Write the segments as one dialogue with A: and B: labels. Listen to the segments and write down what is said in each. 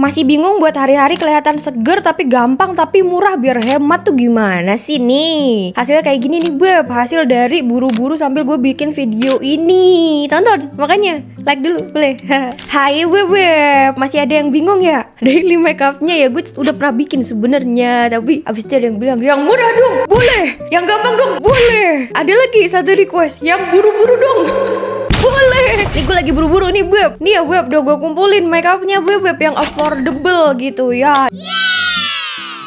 A: Masih bingung buat hari-hari kelihatan seger tapi gampang tapi murah biar hemat tuh gimana sih nih? Hasilnya kayak gini nih beb, hasil dari buru-buru sambil gue bikin video ini. Tonton, makanya like dulu boleh. Hai beb, masih ada yang bingung ya? Daily makeupnya ya gue udah pernah bikin sebenarnya, tapi abis itu ada yang bilang yang murah dong, boleh. Yang gampang dong, boleh. Ada lagi satu request, yang buru-buru dong. Boleh. Nih gue lagi buru-buru nih beb. Nih ya beb, udah gue kumpulin makeupnya beb yang affordable gitu ya.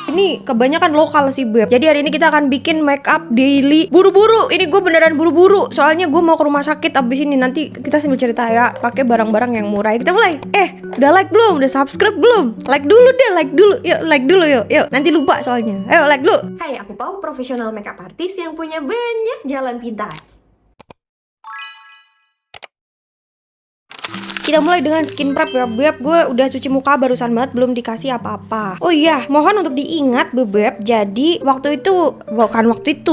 A: Ini kebanyakan lokal sih beb. Jadi hari ini kita akan bikin makeup daily buru-buru. Ini gue beneran buru-buru. Soalnya gue mau ke rumah sakit abis ini. Nanti kita sambil cerita ya. Pakai barang-barang yang murah. Kita mulai. Udah like belum? Udah subscribe belum? Like dulu deh, like dulu. Yuk, like dulu yuk. Yuk, nanti lupa soalnya. Ayo like dulu. Hai, aku Pau, profesional makeup artist yang punya banyak jalan pintas. Kita mulai dengan skin prep ya beb. Gue udah cuci muka barusan banget, belum dikasih apa-apa. Oh iya, mohon untuk diingat beb. Jadi waktu itu,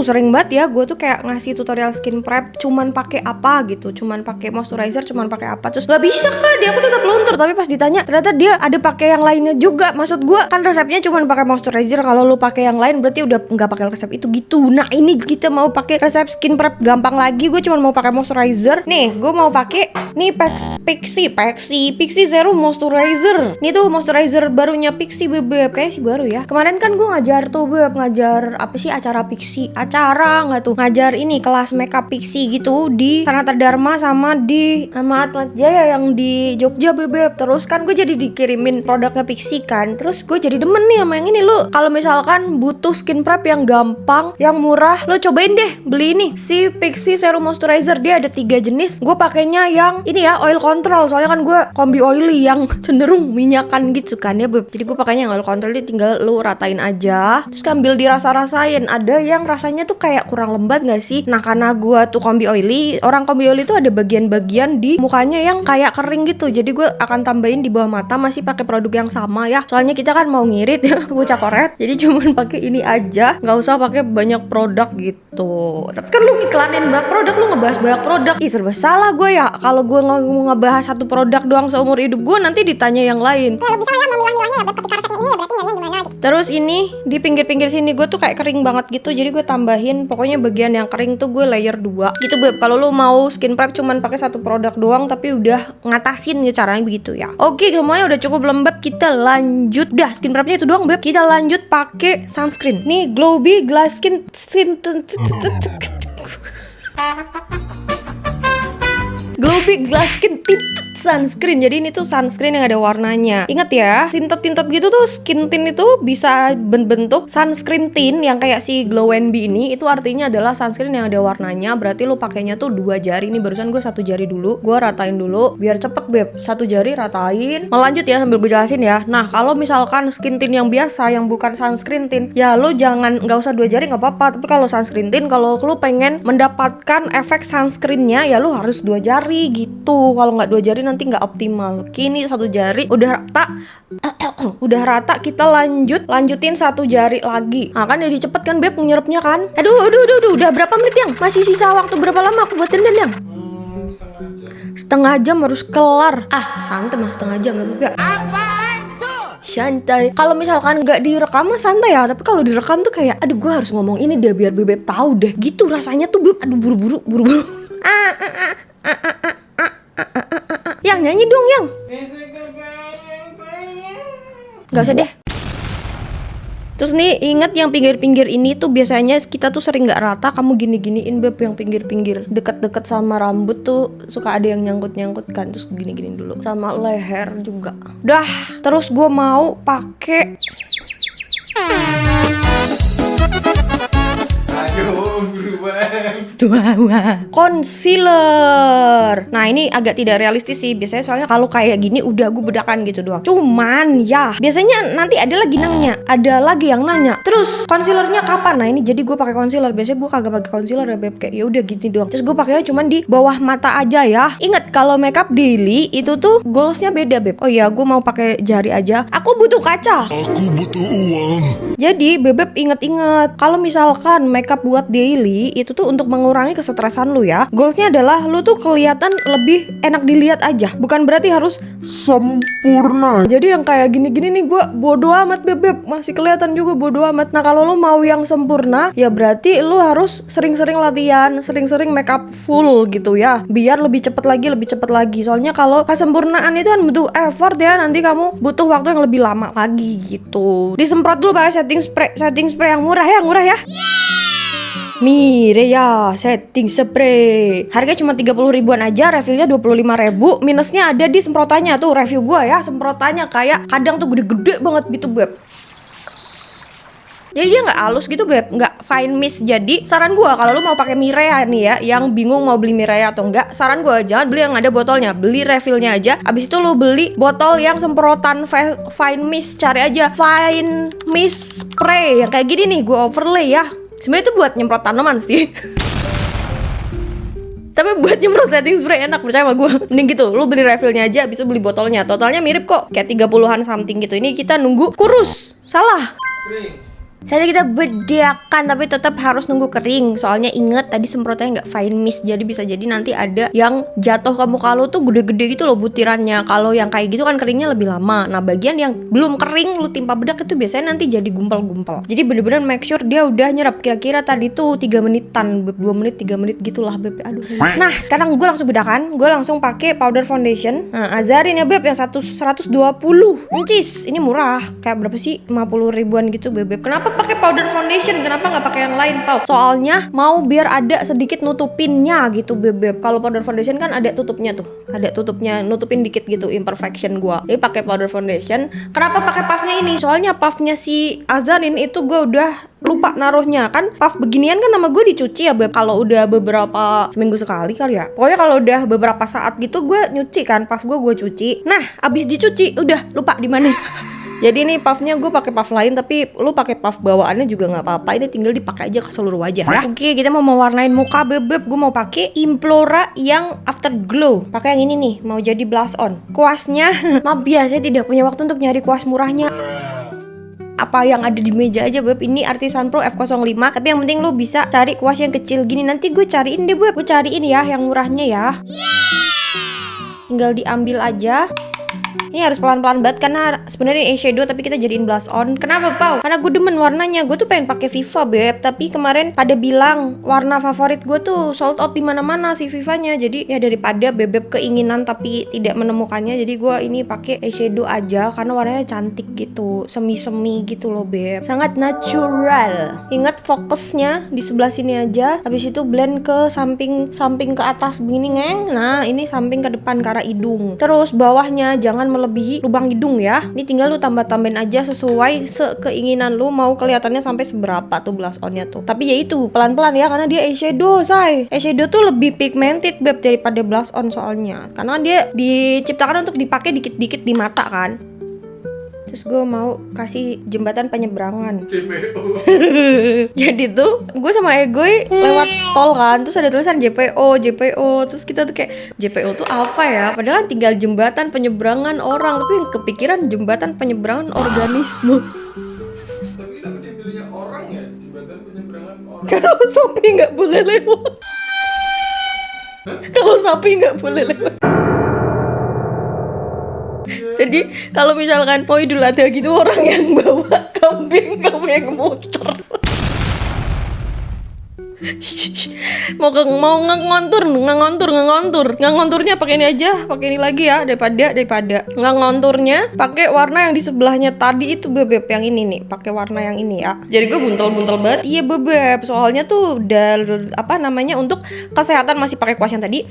A: sering banget ya gue tuh kayak ngasih tutorial skin prep cuman pakai apa gitu, cuman pakai moisturizer, cuman pakai apa, terus gak bisa kan dia, aku tetap luntur. Tapi pas ditanya ternyata dia ada pakai yang lainnya juga. Maksud gue kan resepnya cuman pakai moisturizer, kalau lu pakai yang lain berarti udah nggak pakai resep itu gitu. Nah ini kita mau pakai resep skin prep gampang lagi. Gue cuman mau pakai moisturizer. Nih gue mau pakai nih Pixi Serum Moisturizer. Ini tuh moisturizer barunya Pixi beb. Kayaknya sih baru ya. Kemarin kan gue ngajar tuh beb, ngajar apa sih acara Pixi. Acara nggak tuh? Ngajar ini kelas makeup Pixi gitu di Sanata Dharma sama Atlet Jaya yang di Jogja beb. Terus kan gue jadi dikirimin produknya Pixi kan. Terus gue jadi demen nih sama yang ini. Lu kalau misalkan butuh skin prep yang gampang, yang murah, lu cobain deh beli ini si Pixi Serum Moisturizer. Dia ada 3 jenis. Gue pakainya yang ini ya, oil control. Soalnya kan gue kombi oily yang cenderung minyakan gitu kan ya beb. Jadi gue pakainya yang oil control, dia tinggal lu ratain aja. Terus ambil dirasa-rasain. Ada yang rasanya tuh kayak kurang lembab gak sih? Nah karena gue tuh kombi oily, orang kombi oily tuh ada bagian-bagian di mukanya yang kayak kering gitu. Jadi gue akan tambahin di bawah mata, masih pakai produk yang sama ya. Soalnya kita kan mau ngirit ya, bocah koret. Jadi cuman pakai ini aja, nggak usah pakai banyak produk gitu. Tapi kan lu iklanin banyak produk, lu ngebahas banyak produk. Ih serba salah gue ya. Kalau gue ngebahas satu produk doang seumur hidup gue, nanti ditanya yang lain.
B: Kalau bisa ya memilah-milahnya ya beb, ketika resepnya ini ya berarti nyarinya gimana gitu.
A: Terus ini di pinggir-pinggir sini gue tuh kayak kering banget gitu. Jadi gue tambahin pokoknya bagian yang kering tuh gue layer 2 gitu beb. Kalau lu mau skin prep cuman pakai satu produk doang tapi udah ngatasin ya caranya begitu ya. Oke, semuanya udah cukup lembab, kita lanjut. Dah skin prepnya itu doang beb. Kita lanjut pakai sunscreen. Nih Glowbee Glass Skin Glowbee Glass Skin Tinted Sunscreen. Jadi ini tuh sunscreen yang ada warnanya. Ingat ya, tinted gitu tuh skin tint itu bisa bentuk sunscreen tint yang kayak si Glow and Be ini. Itu artinya adalah sunscreen yang ada warnanya. Berarti lu pakainya tuh 2 jari. Ini barusan gue 1 jari dulu. Gue ratain dulu biar cepet beb. 1 jari ratain. Melanjut ya sambil gue jelasin ya. Nah kalau misalkan skin tint yang biasa yang bukan sunscreen tint, ya lu nggak usah 2 jari nggak apa-apa. Tapi kalau sunscreen tint, kalau lu pengen mendapatkan efek sunscreennya ya lu harus 2 jari gitu. Kalau nggak 2 jari nanti nggak optimal. Kini 1 jari udah rata, kita lanjutin 1 jari lagi. Nah kan jadi cepet kan beb nyerupnya kan. Aduh, udah berapa menit yang? Masih sisa waktu berapa lama aku buat dandan yang? Setengah jam harus kelar. Santai mas, setengah jam ya beb ya. Santai. Kalau misalkan nggak direkam mah santai ya. Tapi kalau direkam tuh kayak, aduh gue harus ngomong ini deh biar beb tahu deh. Gitu rasanya tuh beb. Aduh buru-buru. Yang nyanyi dong yang. Gak usah deh. Terus nih ingat yang pinggir-pinggir ini tuh biasanya kita tuh sering gak rata. Kamu gini-giniin beb yang pinggir-pinggir deket-deket sama rambut tuh suka ada yang nyangkut-nyangkut kan. Terus gini-giniin dulu. Sama leher juga. Dah. Terus gue mau pakai concealer. Nah ini agak tidak realistis sih. Biasanya soalnya kalau kayak gini udah gue bedakan gitu doang. Cuman ya biasanya nanti ada lagi yang nanya, terus concealernya kapan? Nah ini jadi gue pakai concealer. Biasanya gue kagak pakai concealer ya beb. Kayak ya udah gitu doang. Terus gue pakainya cuman di bawah mata aja ya. Ingat kalau makeup daily itu tuh goalsnya beda beb. Oh iya gue mau pakai jari aja. Aku butuh kaca.
C: Aku butuh uang.
A: Jadi bebek inget-inget kalau misalkan makeup buat daily itu tuh untuk mengurangi mengurangi kesetresan lu ya. Goalsnya adalah lu tuh kelihatan lebih enak dilihat aja, bukan berarti harus
C: sempurna.
A: jadi yang kayak gini-gini nih gue bodo amat beb, masih kelihatan juga bodo amat. Nah kalau lu mau yang sempurna ya berarti lu harus sering-sering latihan, sering-sering make up full gitu ya, biar lebih cepet lagi. Soalnya kalau kesempurnaan itu kan butuh effort ya, nanti kamu butuh waktu yang lebih lama lagi gitu. Disemprot dulu pakai setting spray yang murah ya. Mireya setting spray. Harganya cuma 30 ribuan aja, refillnya 25 ribu. Minusnya ada di semprotannya tuh, review gua ya. Semprotannya kayak kadang tuh gede-gede banget gitu beb. Jadi dia nggak halus gitu beb, nggak fine mist. Jadi saran gua kalau lu mau pakai Mireya nih ya, yang bingung mau beli Mireya atau enggak, saran gua jangan beli yang ada botolnya, beli refillnya aja. Abis itu lu beli botol yang semprotan fine mist, cari aja fine mist spray yang kayak gini nih, gua overlay ya. Sebenarnya itu buat nyemprot tanaman sih. Tapi buat nyemprot setting spray enak, percaya sama gue. Mending gitu, lu beli refillnya aja, abis itu beli botolnya. Totalnya mirip kok, kayak 30-an something gitu. Ini kita nunggu kurus. Salah. Saya kita bedakan, tapi tetap harus nunggu kering. Soalnya inget tadi semprotnya nggak fine mist, jadi bisa jadi nanti ada yang jatuh ke muka lu tuh gede-gede gitu loh butirannya. Kalau yang kayak gitu kan keringnya lebih lama. Nah bagian yang belum kering lu timpa bedak itu biasanya nanti jadi gumpal-gumpal. Jadi bener-bener make sure dia udah nyerap. Kira-kira tadi tuh 3 menitan, 2 menit 3 menit gitulah beb. Aduh. Nah sekarang gue langsung bedakan. Gue langsung pakai powder foundation. Nah Azarin ya beb, yang 120 incis. Ini murah, kayak berapa sih, 50 ribuan gitu beb. Kenapa pakai powder foundation? Kenapa nggak pakai yang lain, Pau? Soalnya mau biar ada sedikit nutupinnya gitu, beb. Kalau powder foundation kan ada tutupnya tuh, ada tutupnya, nutupin dikit gitu imperfection gua. Jadi pakai powder foundation. Kenapa pakai puffnya ini? Soalnya puffnya si Azarin itu gua udah lupa naruhnya. Kan puff beginian kan nama gue dicuci ya beb. Kalau udah beberapa seminggu sekali kali ya, pokoknya kalau udah beberapa saat gitu gue nyuci kan puff gue cuci. Nah abis dicuci udah lupa di mana. Jadi ini puffnya gue pakai puff lain, tapi lu pakai puff bawaannya juga nggak apa-apa. Ini tinggal dipakai aja ke seluruh wajah ya. Oke, kita mau mewarnain muka beb. Gue mau pakai Implora yang Afterglow. Pakai yang ini nih, mau jadi blush on. Kuasnya, maaf ya, saya tidak punya waktu untuk nyari kuas murahnya. Apa yang ada di meja aja beb. Ini Artisan Pro F05. Tapi yang penting lu bisa cari kuas yang kecil gini. Nanti gue cariin deh beb. Gue cariin ya yang murahnya ya. Tinggal diambil aja. Ini harus pelan-pelan banget karena sebenarnya eyeshadow tapi kita jadiin blush on. Kenapa, Pau? Karena gue demen warnanya. Gue tuh pengen pakai Viva, beb. Tapi kemarin pada bilang warna favorit gue tuh sold out di mana-mana si Vivanya. Jadi ya daripada bebek keinginan tapi tidak menemukannya, jadi gue ini pakai eyeshadow aja karena warnanya cantik gitu, semi-semi gitu loh, beb. Sangat natural. Ingat fokusnya di sebelah sini aja. Habis itu blend ke samping ke atas begini, ngeng. Nah, ini samping ke depan ke arah hidung. Terus bawahnya jangan melebihi lubang hidung ya. Ini tinggal lu tambah-tambahin aja sesuai sekeinginan lu mau kelihatannya sampai seberapa tuh blush onnya tuh. Tapi ya itu pelan-pelan ya karena dia eyeshadow, say. Eyeshadow tuh lebih pigmented beb daripada blush on soalnya. Karena dia diciptakan untuk dipakai dikit-dikit di mata kan. Terus gue mau kasih jembatan penyeberangan. JPO. Jadi tuh gue sama Egoy lewat tol kan, terus ada tulisan JPO. Terus kita tuh kayak JPO tuh apa ya? Padahal kan tinggal jembatan penyeberangan orang, tapi yang kepikiran jembatan penyeberangan organisme.
C: Tapi kenapa dia pilihnya orang ya? Jembatan penyeberangan orang.
A: Kalau sapi nggak boleh lewat. Kalau sapi nggak boleh lewat. Jadi kalau misalkan mau Idul Adha gitu, orang yang bawa kambing, kamu yang muter. mau ngonturnya pakai ini aja, pakai ini lagi ya daripada ngonturnya pakai warna yang di sebelahnya tadi itu bebek, yang ini nih pakai warna yang ini ya. Jadi gue buntel banget. Iya bebek, soalnya tuh udah apa namanya, untuk kesehatan masih pakai kuas yang tadi.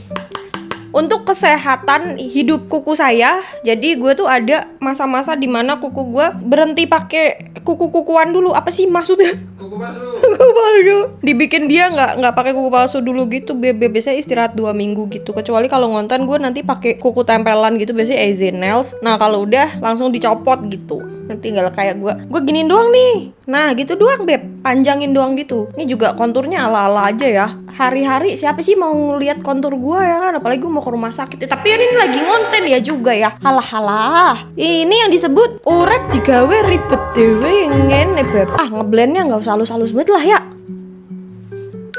A: Untuk kesehatan hidup kuku saya, jadi gue tuh ada masa-masa dimana kuku gue berhenti pakai kuku-kukuan dulu. Apa sih maksudnya?
C: Kuku palsu.
A: Kuku palsu. Dibikin dia nggak pakai kuku palsu dulu gitu. Biasanya istirahat 2 minggu gitu. Kecuali kalau ngonten gue nanti pakai kuku tempelan gitu, biasanya AZ Nails. Nah kalau udah langsung dicopot gitu. Nanti tinggal kayak gue giniin doang nih. Nah gitu doang beb, panjangin doang gitu. Ini juga konturnya ala-ala aja ya. Hari-hari siapa sih mau ngeliat kontur gue ya kan, apalagi gue mau ke rumah sakit ya. Tapi ini lagi ngonten ya juga ya. Halah. Ini yang disebut urep digawe ribet dewe ngene beb. Ngeblendnya nggak usah halus-halus banget lah ya.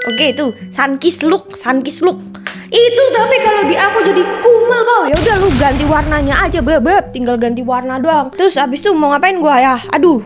A: Oke, itu Sunkiss look. Itu tapi kalau di aku jadi kumel bau. Ya udah lu ganti warnanya aja beb, tinggal ganti warna doang. Terus abis itu mau ngapain gua ya? Aduh.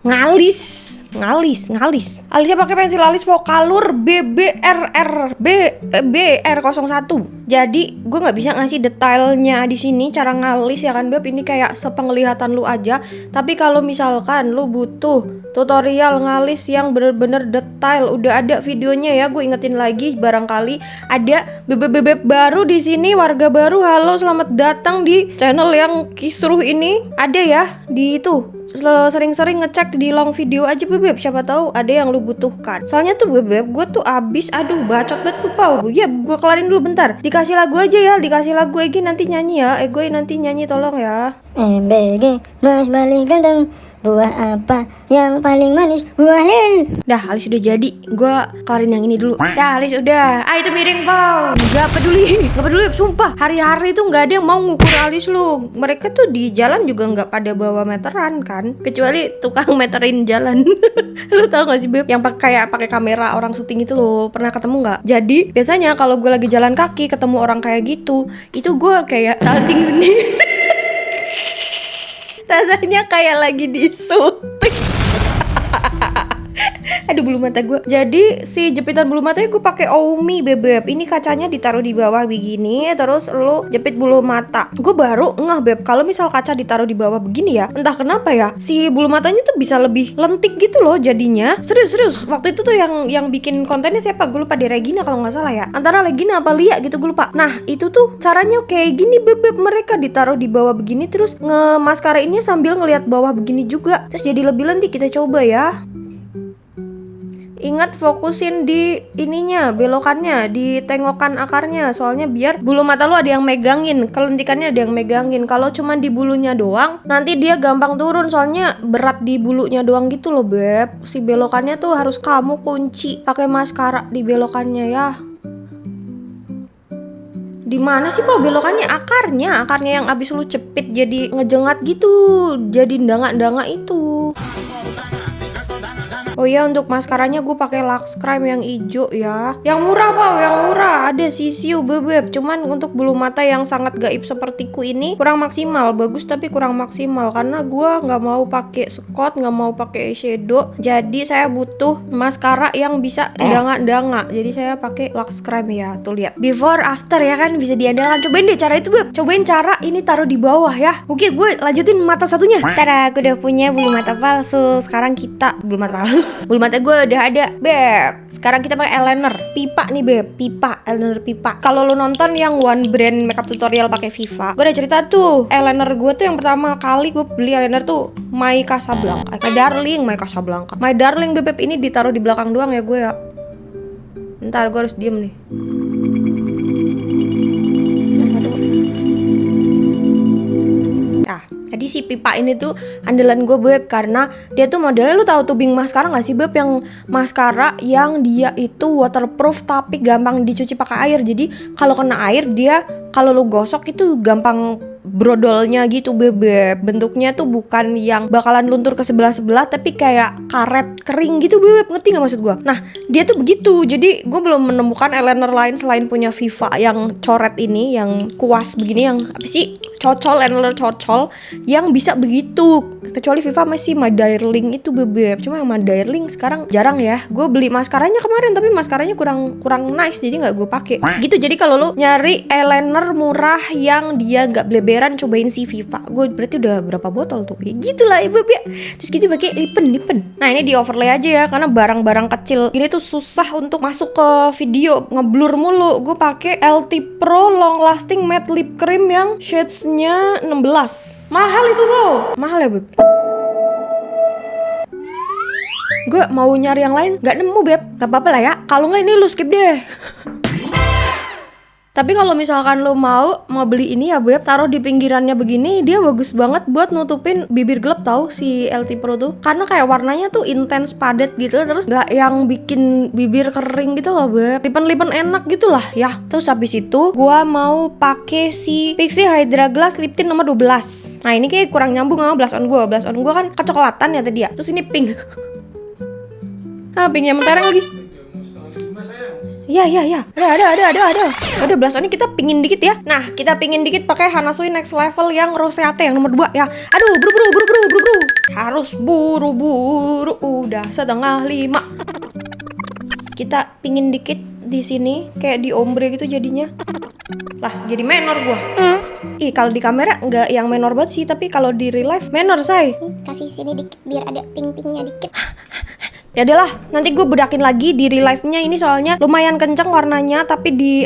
A: Ngalis. Alisnya pakai pensil alis Vocalour BR01. Jadi gue nggak bisa ngasih detailnya di sini cara ngalis ya kan beb. Ini kayak sepenglihatan lu aja. Tapi kalau misalkan lu butuh tutorial ngalis yang bener-bener detail, udah ada videonya ya. Gue ingetin lagi, barangkali ada bebek baru di sini, warga baru. Halo, selamat datang di channel yang kisruh ini. Ada ya di itu. Sering-sering ngecek di long video aja bebek, siapa tahu ada yang lu butuhkan. Soalnya tuh bebek, gue tuh abis, aduh bacot banget lupa. Ya gue kelarin dulu bentar. Dikasih lagu aja ya, dikasih lagu Egi nanti nyanyi ya. Gue nanti nyanyi tolong ya.
D: BG mas balik ganteng, buah apa yang paling manis? Buah lil.
A: Dah, alis udah jadi. Gue kelarin yang ini dulu. Dah, alis udah. Itu miring pau. Gak peduli, sumpah. Hari-hari tuh nggak ada yang mau ngukur alis lu. Mereka tuh di jalan juga nggak pada bawa meteran kan, kecuali tukang meterin jalan. Lu tau gak sih beb, yang kayak pakai kamera orang syuting itu lo pernah ketemu nggak? Jadi biasanya kalau gue lagi jalan kaki ketemu orang kayak gitu, itu gue kayak salting sendiri. Rasanya kayak lagi disuntik. Aduh bulu mata gue. Jadi si jepitan bulu matanya gue pakai Omi bebek. Ini kacanya ditaruh di bawah begini, terus lu jepit bulu mata. Gue baru ngeh beb, kalau misal kaca ditaruh di bawah begini ya, entah kenapa ya, si bulu matanya tuh bisa lebih lentik gitu loh jadinya. Serius. Waktu itu tuh yang bikin kontennya siapa? Gue lupa, di Regina kalau nggak salah ya. Antara Regina apa Lia gitu gue lupa. Nah itu tuh caranya kayak gini bebek, mereka ditaruh di bawah begini terus ngemaskarainnya sambil ngelihat bawah begini juga. Terus jadi lebih lentik. Kita coba ya. Ingat fokusin di ininya, belokannya, di tengokan akarnya. Soalnya biar bulu mata lu ada yang megangin, kelentikannya ada yang megangin. Kalau cuma di bulunya doang, nanti dia gampang turun. Soalnya berat di bulunya doang gitu loh beb. Si belokannya tuh harus kamu kunci pakai maskara di belokannya ya. Di mana sih Pak belokannya? Akarnya yang abis lu cepit jadi ngejengat gitu, jadi ndanga-ndanga itu. Oh iya, untuk maskaranya gue pakai Lux Crime yang hijau ya. Yang murah Pak, yang murah. Ada Sisiu bebek. Cuman untuk bulu mata yang sangat gaib sepertiku ini kurang maksimal. Bagus tapi kurang maksimal karena gue nggak mau pakai Scott, nggak mau pakai eyeshadow. Jadi saya butuh maskara yang bisa danga-danga. Jadi saya pakai Lux Crime ya. Tuh lihat. Before after ya kan, bisa diandalkan. Cobain deh cara itu beb. Cobain cara ini taruh di bawah ya. Oke, gue lanjutin mata satunya. Tada, aku udah punya bulu mata palsu. Sekarang kita bulu mata palsu. Bulu mata gue udah ada beb. Sekarang kita pakai eyeliner pipa nih beb, eyeliner pipa. Kalau lo nonton yang One Brand makeup tutorial pakai Viva, gue udah cerita tuh. Eyeliner gue tuh yang pertama kali gue beli eyeliner tuh My Casablanca, My Darling bebek. Ini ditaruh di belakang doang ya gue ya. Ntar gue harus diem nih. Jadi si pipa ini tuh andalan gue beb, karena dia tuh modelnya, lu tahu tubing maskara gak sih beb, yang maskara yang dia itu waterproof tapi gampang dicuci pakai air. Jadi kalau kena air dia, kalau lu gosok itu gampang brodolnya gitu bebek. Bentuknya tuh bukan yang bakalan luntur ke sebelah-sebelah, tapi kayak karet kering gitu bebek. Ngerti gak maksud gue? Nah dia tuh begitu. Jadi gue belum menemukan eyeliner lain selain punya Viva yang coret ini, yang kuas begini, yang apa sih, eyeliner cocol yang bisa begitu. Kecuali Viva masih My Darling itu bebek. Cuma yang My Darling sekarang jarang ya. Gue beli maskaranya kemarin tapi maskaranya kurang nice, jadi nggak gue pakai gitu. Jadi kalau lu nyari eyeliner murah yang dia nggak bleberan, cobain si Viva. Gue berarti udah berapa botol tuh ya gitulah ibu ya. Terus gitu pakai lipen. Nah ini di overlay aja ya, karena barang-barang kecil ini tuh susah untuk masuk ke video, ngeblur mulu. Gue pakai LT Pro Long Lasting Matte Lip Cream yang shades-nya 16. Mahal itu bro, mahal ya beb. Gue mau nyari yang lain, nggak nemu beb. Gak apa-apa lah ya, kalau nggak ini lu skip deh. Tapi kalau misalkan lo mau beli ini ya beb, taruh di pinggirannya begini, dia bagus banget buat nutupin bibir gelap tau si LT Pro tuh. Karena kayak warnanya tuh intens padat gitu, terus gak yang bikin bibir kering gitu loh beb. Lipen-lipen enak gitu lah ya. Terus habis itu gua mau pakai si Pixi Hydra Glass Lip Tint nomor 12. Nah ini kayak kurang nyambung sama blush on gua. Blush on gua kan kecoklatan ya tadi ya. Terus ini pink. Pinknya mentereng lagi. Ya. Ada. Udah blush on ini kita pingin dikit ya. Nah, kita pingin dikit pakai Hana Sui Next Level yang Roseate yang nomor 2 ya. Aduh, buru. Harus buru-buru. Udah 4:30. Kita pingin dikit di sini kayak di ombre gitu jadinya. Lah, jadi menor gua. Ih, kalau di kamera nggak yang menor banget sih, tapi kalau di real life menor, say.
B: Kasih sini dikit biar ada ping-pingnya dikit.
A: Ya adalah, nanti gue bedakin lagi di real life-nya ini soalnya lumayan kenceng warnanya, tapi di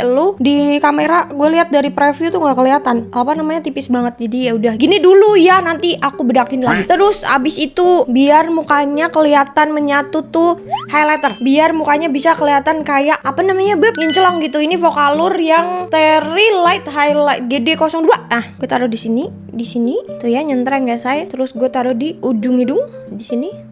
A: kamera gue lihat dari preview tuh nggak kelihatan. Apa namanya, tipis banget. Jadi ya udah gini dulu ya, nanti aku bedakin lagi. Terus abis itu biar mukanya kelihatan menyatu tuh highlighter. Biar mukanya bisa kelihatan kayak apa namanya, beb, ngincelong gitu. Ini Vocalour yang Terry Light Highlight GD02. Ah, gue taruh di sini tuh ya, nyentreng ya saya. Terus gue taruh di ujung hidung di sini.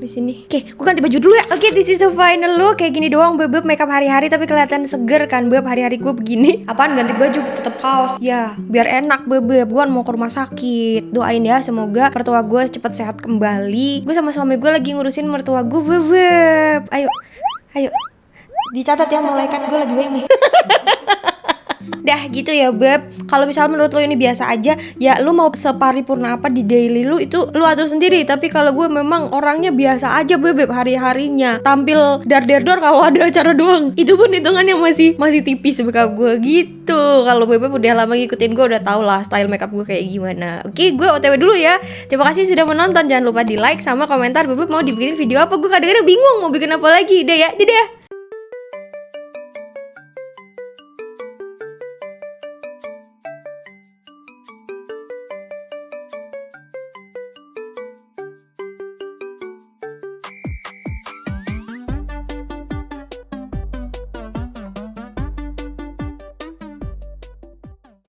A: Oke, gue ganti baju dulu ya. Oke, this is the final look. Kayak gini doang, beb, makeup hari-hari tapi kelihatan seger kan, beb. Hari-hari gue begini. Apaan ganti baju tetep kaos ya, biar enak, beb. Gue mau ke rumah sakit. Doain ya, semoga mertua gue cepet sehat kembali. Gue sama suami gue lagi ngurusin mertua gue, beb. Ayo dicatat ya, malaikat gue lagi baik nih. Dah gitu ya, beb. Kalau misal menurut lo ini biasa aja, ya lo mau separipurna apa di daily lo itu lo atur sendiri. Tapi kalau gue memang orangnya biasa aja, beb, hari-harinya tampil dar-der-dor kalau ada acara doang. Itu pun hitungannya masih tipis makeup gue gitu. Kalau beb udah lama ngikutin gue, udah tau lah style makeup gue kayak gimana. Oke, gue OTW dulu ya. Terima kasih sudah menonton. Jangan lupa di like sama komentar, beb mau dibikin video apa. Gue kadang-kadang bingung mau bikin apa lagi. Udah ya, dadah.